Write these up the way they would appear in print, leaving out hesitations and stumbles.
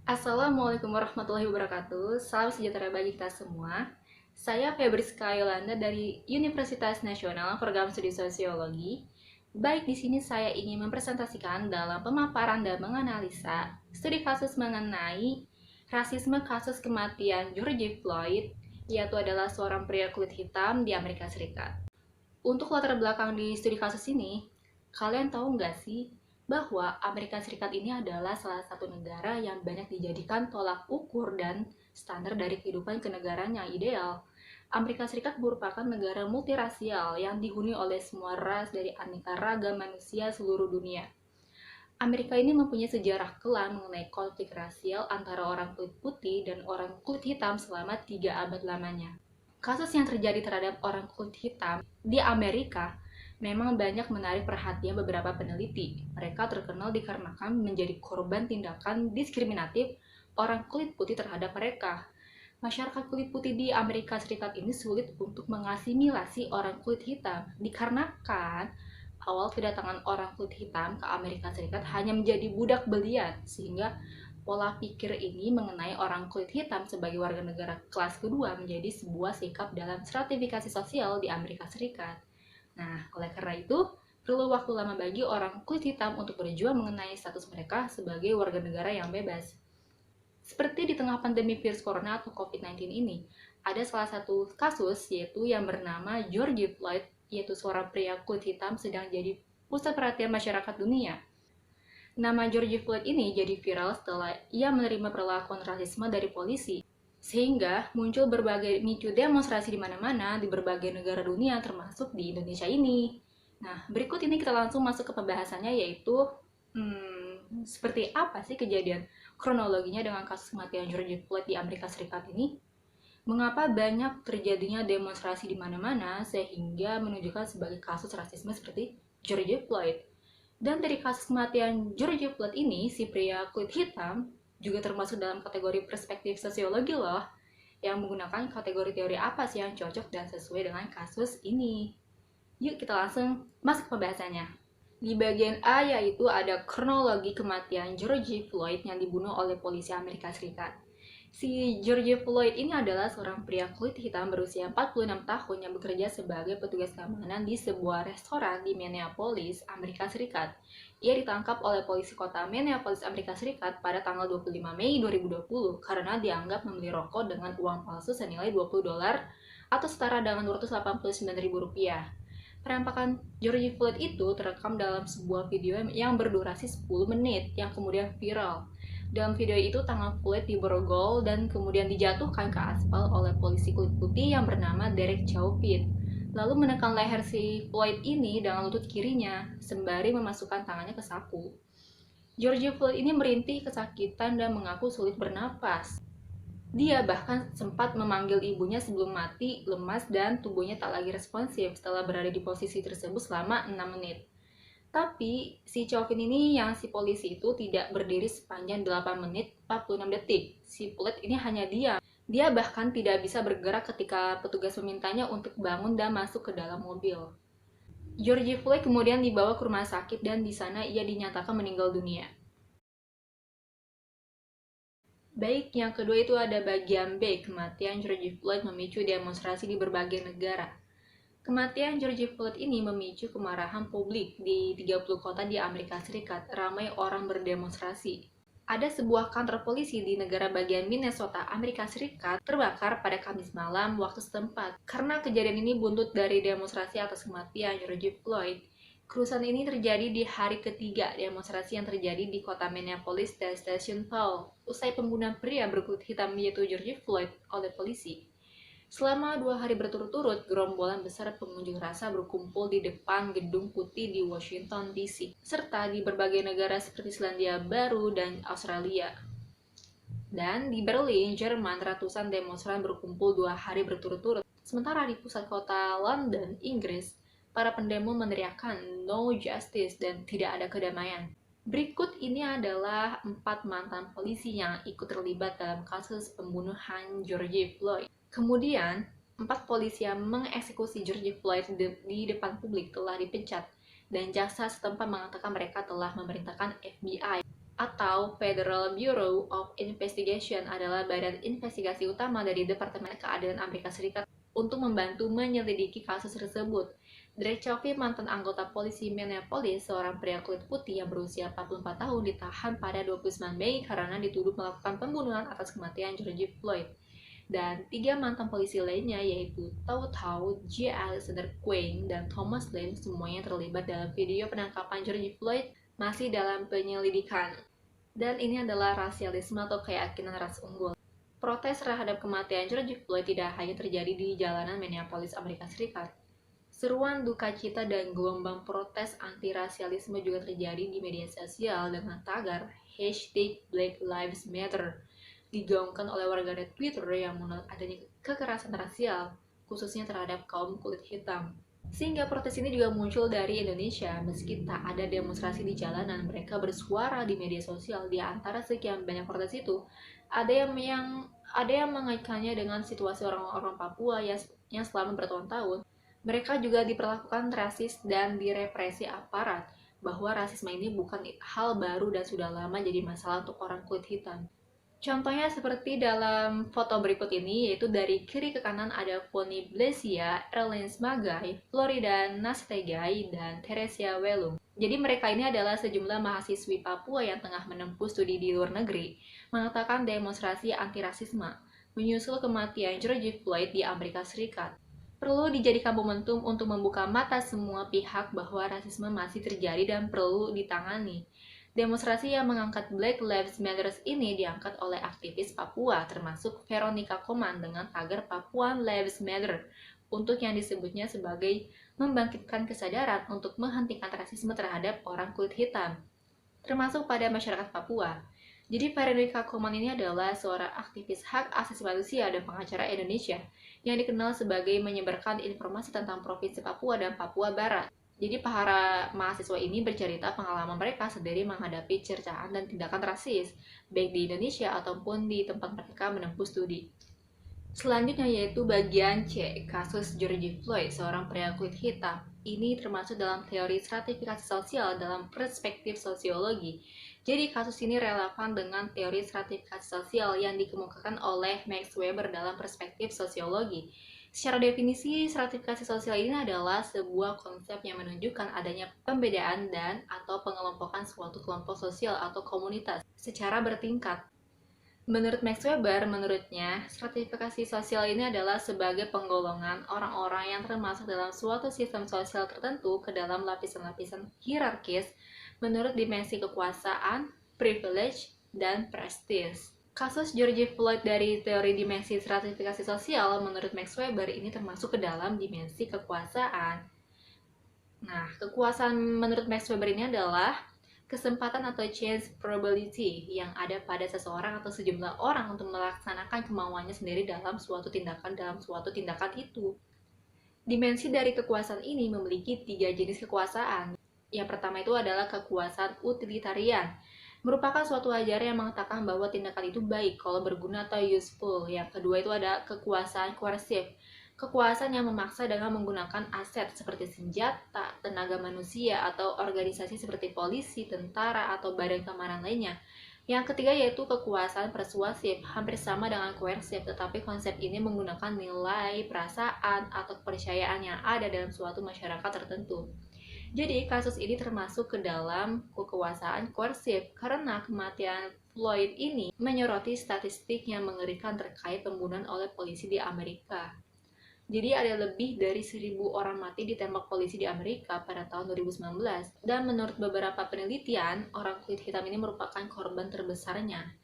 Assalamualaikum warahmatullahi wabarakatuh. Salam sejahtera bagi kita semua. Saya Febriska Yolanda dari Universitas Nasional Program Studi Sosiologi. Baik, di sini saya ingin mempresentasikan dalam pemaparan dan menganalisa studi kasus mengenai rasisme kasus kematian George Floyd, yaitu adalah seorang pria kulit hitam di Amerika Serikat. Untuk latar belakang di studi kasus ini, kalian tahu nggak sih bahwa Amerika Serikat ini adalah salah satu negara yang banyak dijadikan tolak ukur dan standar dari kehidupan kenegaraan yang ideal. Amerika Serikat merupakan negara multirasial yang dihuni oleh semua ras dari aneka ragam manusia seluruh dunia. Amerika ini mempunyai sejarah kelam mengenai konflik rasial antara orang kulit putih dan orang kulit hitam selama 3 abad lamanya. Kasus yang terjadi terhadap orang kulit hitam di Amerika memang banyak menarik perhatian beberapa peneliti. Mereka terkenal dikarenakan menjadi korban tindakan diskriminatif orang kulit putih terhadap mereka. Masyarakat kulit putih di Amerika Serikat ini sulit untuk mengasimilasi orang kulit hitam dikarenakan awal kedatangan orang kulit hitam ke Amerika Serikat hanya menjadi budak belian, sehingga pola pikir ini mengenai orang kulit hitam sebagai warga negara kelas kedua menjadi sebuah sikap dalam stratifikasi sosial di Amerika Serikat. Nah, oleh karena itu, perlu waktu lama bagi orang kulit hitam untuk berjuang mengenai status mereka sebagai warga negara yang bebas. Seperti di tengah pandemi virus corona atau COVID-19 ini, ada salah satu kasus yaitu yang bernama George Floyd, yaitu seorang pria kulit hitam sedang jadi pusat perhatian masyarakat dunia. Nama George Floyd ini jadi viral setelah ia menerima perlakuan rasisme dari polisi, sehingga muncul berbagai micu demonstrasi di mana-mana di berbagai negara dunia termasuk di Indonesia ini. Nah, berikut ini kita langsung masuk ke pembahasannya yaitu seperti apa sih kejadian kronologinya dengan kasus kematian George Floyd di Amerika Serikat ini? Mengapa banyak terjadinya demonstrasi di mana-mana sehingga menunjukkan sebagai kasus rasisme seperti George Floyd? Dan dari kasus kematian George Floyd ini, si pria kulit hitam juga termasuk dalam kategori perspektif sosiologi loh, yang menggunakan kategori teori apa sih yang cocok dan sesuai dengan kasus ini. Yuk kita langsung masuk ke pembahasannya. Di bagian A yaitu ada kronologi kematian George Floyd yang dibunuh oleh polisi Amerika Serikat. Si George Floyd ini adalah seorang pria kulit hitam berusia 46 tahun yang bekerja sebagai petugas keamanan di sebuah restoran di Minneapolis, Amerika Serikat. Ia ditangkap oleh polisi kota Minneapolis, Amerika Serikat pada tanggal 25 Mei 2020 karena dianggap membeli rokok dengan uang palsu senilai $20 atau setara dengan Rp289.000. Penampakan George Floyd itu terekam dalam sebuah video yang berdurasi 10 menit yang kemudian viral. Dalam video itu, tangan Floyd diborgol dan kemudian dijatuhkan ke aspal oleh polisi kulit putih yang bernama Derek Chauvin, lalu menekan leher si Floyd ini dengan lutut kirinya, sembari memasukkan tangannya ke saku. George Floyd ini merintih kesakitan dan mengaku sulit bernapas. Dia bahkan sempat memanggil ibunya sebelum mati, lemas dan tubuhnya tak lagi responsif setelah berada di posisi tersebut selama 6 menit. Tapi si Chauvin ini yang si polisi itu tidak berdiri sepanjang 8 menit 46 detik. Si Floyd ini hanya diam. Dia bahkan tidak bisa bergerak ketika petugas memintanya untuk bangun dan masuk ke dalam mobil. George Floyd kemudian dibawa ke rumah sakit dan di sana ia dinyatakan meninggal dunia. Baik, yang kedua itu ada bagian B, kematian George Floyd memicu demonstrasi di berbagai negara. Kematian George Floyd ini memicu kemarahan publik di 30 kota di Amerika Serikat. Ramai orang berdemonstrasi. Ada sebuah kantor polisi di negara bagian Minnesota, Amerika Serikat, terbakar pada Kamis malam waktu setempat. Karena kejadian ini buntut dari demonstrasi atas kematian George Floyd. Kerusuhan ini terjadi di hari ketiga demonstrasi yang terjadi di kota Minneapolis dan stasiun Paul, usai pembunuhan pria berkulit hitam yaitu George Floyd oleh polisi. Selama 2 hari berturut-turut, gerombolan besar pengunjuk rasa berkumpul di depan Gedung Putih di Washington, D.C., serta di berbagai negara seperti Selandia Baru dan Australia. Dan di Berlin, Jerman, ratusan demonstran berkumpul 2 hari berturut-turut. Sementara di pusat kota London, Inggris, para pendemo meneriakkan "No Justice" dan tidak ada kedamaian. Berikut ini adalah 4 mantan polisi yang ikut terlibat dalam kasus pembunuhan George Floyd. Kemudian, 4 polisi yang mengeksekusi George Floyd di depan publik telah dipecat, dan jaksa setempat mengatakan mereka telah memerintahkan FBI atau Federal Bureau of Investigation adalah badan investigasi utama dari Departemen Keadilan Amerika Serikat untuk membantu menyelidiki kasus tersebut. Derek Chauvin, mantan anggota polisi Minneapolis, seorang pria kulit putih yang berusia 44 tahun, ditahan pada 29 Mei karena dituduh melakukan pembunuhan atas kematian George Floyd. Dan tiga mantan polisi lainnya yaitu Tau Tau, J. Alexander Kueng, dan Thomas Lane semuanya terlibat dalam video penangkapan George Floyd masih dalam penyelidikan. Dan ini adalah rasialisme atau keyakinan ras unggul. Protes terhadap kematian George Floyd tidak hanya terjadi di jalanan Minneapolis, Amerika Serikat. Seruan duka cita dan gelombang protes anti-rasialisme juga terjadi di media sosial dengan tagar #Black Lives Matter digaungkan oleh warganet Twitter yang menolak adanya kekerasan rasial, khususnya terhadap kaum kulit hitam. Sehingga protes ini juga muncul dari Indonesia. Meski tak ada demonstrasi di jalanan, mereka bersuara di media sosial. Di antara sekian banyak protes itu, ada yang mengaitkannya dengan situasi orang-orang Papua yang selama bertahun-tahun mereka juga diperlakukan rasis dan direpresi aparat, bahwa rasisme ini bukan hal baru dan sudah lama jadi masalah untuk orang kulit hitam. Contohnya seperti dalam foto berikut ini, yaitu dari kiri ke kanan ada Foni Blesia, Erlens Magai, Florida Nastegai, dan Teresia Welung. Jadi mereka ini adalah sejumlah mahasiswi Papua yang tengah menempuh studi di luar negeri, mengatakan demonstrasi anti-rasisme, menyusul kematian George Floyd di Amerika Serikat. Perlu dijadikan momentum untuk membuka mata semua pihak bahwa rasisme masih terjadi dan perlu ditangani. Demonstrasi yang mengangkat Black Lives Matter ini diangkat oleh aktivis Papua, termasuk Veronica Koman dengan tagar Papuan Lives Matter, untuk yang disebutnya sebagai membangkitkan kesadaran untuk menghentikan rasisme terhadap orang kulit hitam, termasuk pada masyarakat Papua. Jadi Veronica Koman ini adalah seorang aktivis hak asasi manusia dan pengacara Indonesia yang dikenal sebagai menyebarkan informasi tentang Provinsi Papua dan Papua Barat. Jadi para mahasiswa ini bercerita pengalaman mereka sendiri menghadapi cercaan dan tindakan rasis, baik di Indonesia ataupun di tempat mereka menempuh studi. Selanjutnya yaitu bagian C, kasus George Floyd, seorang pria kulit hitam. Ini termasuk dalam teori stratifikasi sosial dalam perspektif sosiologi. Jadi kasus ini relevan dengan teori stratifikasi sosial yang dikemukakan oleh Max Weber dalam perspektif sosiologi. Secara definisi, stratifikasi sosial ini adalah sebuah konsep yang menunjukkan adanya pembedaan dan atau pengelompokan suatu kelompok sosial atau komunitas secara bertingkat. Menurut Max Weber, menurutnya, stratifikasi sosial ini adalah sebagai penggolongan orang-orang yang termasuk dalam suatu sistem sosial tertentu ke dalam lapisan-lapisan hierarkis menurut dimensi kekuasaan, privilege, dan prestis. Kasus George Floyd dari teori dimensi stratifikasi sosial menurut Max Weber ini termasuk ke dalam dimensi kekuasaan. Nah, kekuasaan menurut Max Weber ini adalah kesempatan atau chance probability yang ada pada seseorang atau sejumlah orang untuk melaksanakan kemauannya sendiri dalam suatu tindakan itu. Dimensi dari kekuasaan ini memiliki 3 jenis kekuasaan. Yang pertama itu adalah kekuasaan utilitarian, merupakan suatu ajaran yang mengatakan bahwa tindakan itu baik kalau berguna atau useful. Yang kedua itu ada kekuasaan koersif, kekuasaan yang memaksa dengan menggunakan aset seperti senjata, tenaga manusia, atau organisasi seperti polisi, tentara, atau badan keamanan lainnya. Yang ketiga yaitu kekuasaan persuasif, hampir sama dengan koersif, tetapi konsep ini menggunakan nilai, perasaan, atau kepercayaan yang ada dalam suatu masyarakat tertentu. Jadi kasus ini termasuk ke dalam kekuasaan koersif karena kematian Floyd ini menyoroti statistik yang mengerikan terkait pembunuhan oleh polisi di Amerika. Jadi ada lebih dari 1.000 orang mati ditembak polisi di Amerika pada tahun 2019. Dan menurut beberapa penelitian, orang kulit hitam ini merupakan korban terbesarnya.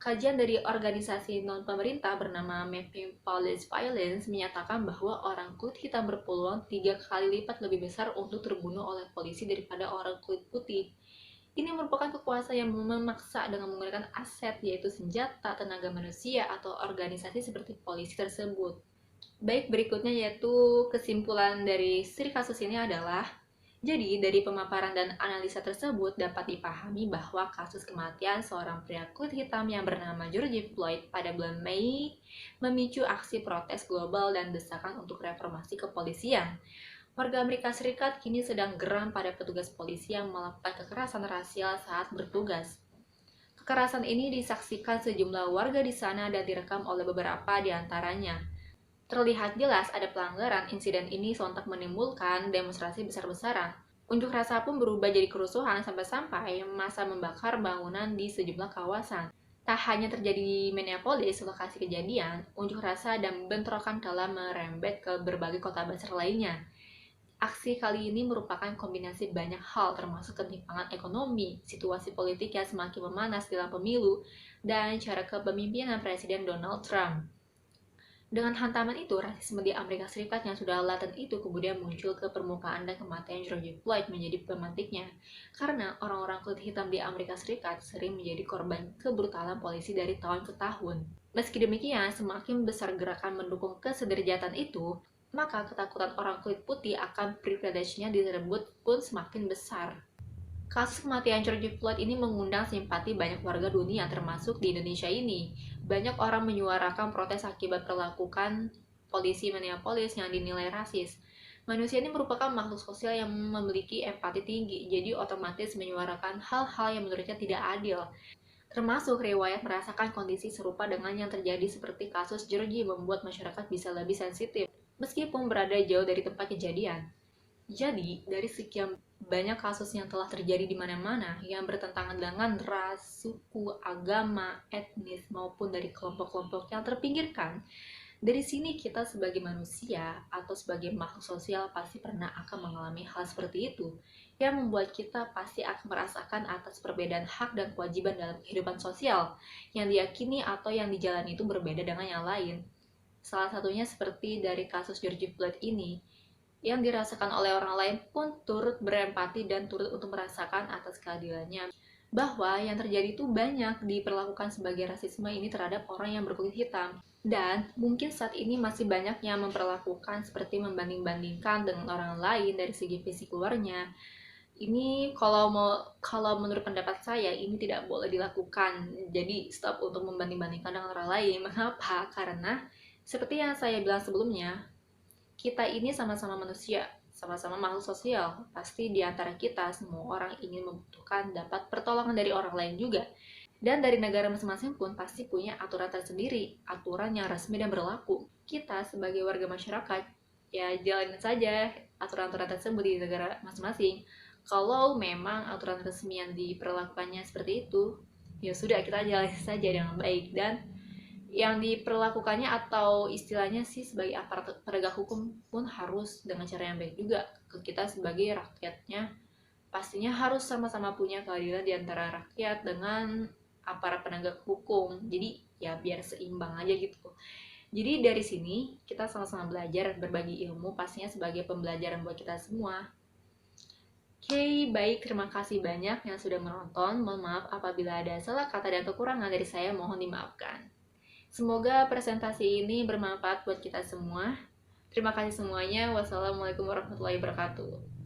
Kajian dari organisasi non-pemerintah bernama Mapping Police Violence menyatakan bahwa orang kulit hitam berpeluang 3 kali lipat lebih besar untuk terbunuh oleh polisi daripada orang kulit putih. Ini merupakan kekuasaan yang memaksa dengan menggunakan aset, yaitu senjata, tenaga manusia, atau organisasi seperti polisi tersebut. Baik, berikutnya yaitu kesimpulan dari seri kasus ini adalah, jadi dari pemaparan dan analisa tersebut dapat dipahami bahwa kasus kematian seorang pria kulit hitam yang bernama George Floyd pada bulan Mei memicu aksi protes global dan desakan untuk reformasi kepolisian. Warga Amerika Serikat kini sedang geram pada petugas polisi yang melakukan kekerasan rasial saat bertugas. Kekerasan ini disaksikan sejumlah warga di sana dan direkam oleh beberapa di antaranya. Terlihat jelas ada pelanggaran, insiden ini sontak menimbulkan demonstrasi besar-besaran. Unjuk rasa pun berubah jadi kerusuhan sampai-sampai massa membakar bangunan di sejumlah kawasan. Tak hanya terjadi di Minneapolis, lokasi kejadian, unjuk rasa dan bentrokan telah merembet ke berbagai kota besar lainnya. Aksi kali ini merupakan kombinasi banyak hal termasuk ketimpangan ekonomi, situasi politik yang semakin memanas dalam pemilu, dan cara kepemimpinan Presiden Donald Trump. Dengan hantaman itu, rasisme di Amerika Serikat yang sudah laten itu kemudian muncul ke permukaan dan kematian George Floyd menjadi pemantiknya. Karena orang-orang kulit hitam di Amerika Serikat sering menjadi korban kebrutalan polisi dari tahun ke tahun. Meski demikian, semakin besar gerakan mendukung kesederajatan itu, maka ketakutan orang kulit putih akan privilege-nya direbut pun semakin besar. Kasus kematian George Floyd ini mengundang simpati banyak warga dunia, termasuk di Indonesia ini. Banyak orang menyuarakan protes akibat perlakuan polisi Minneapolis yang dinilai rasis. Manusia ini merupakan makhluk sosial yang memiliki empati tinggi, jadi otomatis menyuarakan hal-hal yang menurutnya tidak adil. Termasuk riwayat merasakan kondisi serupa dengan yang terjadi seperti kasus Georgie membuat masyarakat bisa lebih sensitif, meskipun berada jauh dari tempat kejadian. Jadi, dari sekian banyak kasus yang telah terjadi di mana-mana yang bertentangan dengan ras, suku, agama, etnis, maupun dari kelompok-kelompok yang terpinggirkan, dari sini kita sebagai manusia atau sebagai makhluk sosial pasti pernah akan mengalami hal seperti itu, yang membuat kita pasti akan merasakan atas perbedaan hak dan kewajiban dalam kehidupan sosial, yang diyakini atau yang dijalani itu berbeda dengan yang lain. Salah satunya seperti dari kasus George Floyd ini, yang dirasakan oleh orang lain pun turut berempati dan turut untuk merasakan atas keadilannya. Bahwa yang terjadi itu banyak diperlakukan sebagai rasisme ini terhadap orang yang berkulit hitam. Dan mungkin saat ini masih banyak yang memperlakukan seperti membanding-bandingkan dengan orang lain dari segi fisik luarnya. Ini kalau menurut pendapat saya ini tidak boleh dilakukan. Jadi stop untuk membanding-bandingkan dengan orang lain. Mengapa? Karena seperti yang saya bilang sebelumnya, kita ini sama-sama manusia, sama-sama makhluk sosial. Pasti di antara kita semua orang ingin membutuhkan dapat pertolongan dari orang lain juga. Dan dari negara masing-masing pun pasti punya aturan tersendiri, aturan yang resmi dan berlaku. Kita sebagai warga masyarakat, ya jalanin saja aturan-aturan tersebut di negara masing-masing. Kalau memang aturan resmi yang diperlakukannya seperti itu, ya sudah kita jalani saja dengan baik. Dan yang diperlakukannya atau istilahnya sih sebagai aparat penegak hukum pun harus dengan cara yang baik juga ke kita sebagai rakyatnya. Pastinya harus sama-sama punya keadilan di antara rakyat dengan aparat penegak hukum. Jadi ya biar seimbang aja gitu. Jadi dari sini kita sama-sama belajar berbagi ilmu, pastinya sebagai pembelajaran buat kita semua. Oke, baik, terima kasih banyak yang sudah menonton. Mohon maaf apabila ada salah kata dan kekurangan dari saya, mohon dimaafkan. Semoga presentasi ini bermanfaat buat kita semua. Terima kasih semuanya. Wassalamualaikum warahmatullahi wabarakatuh.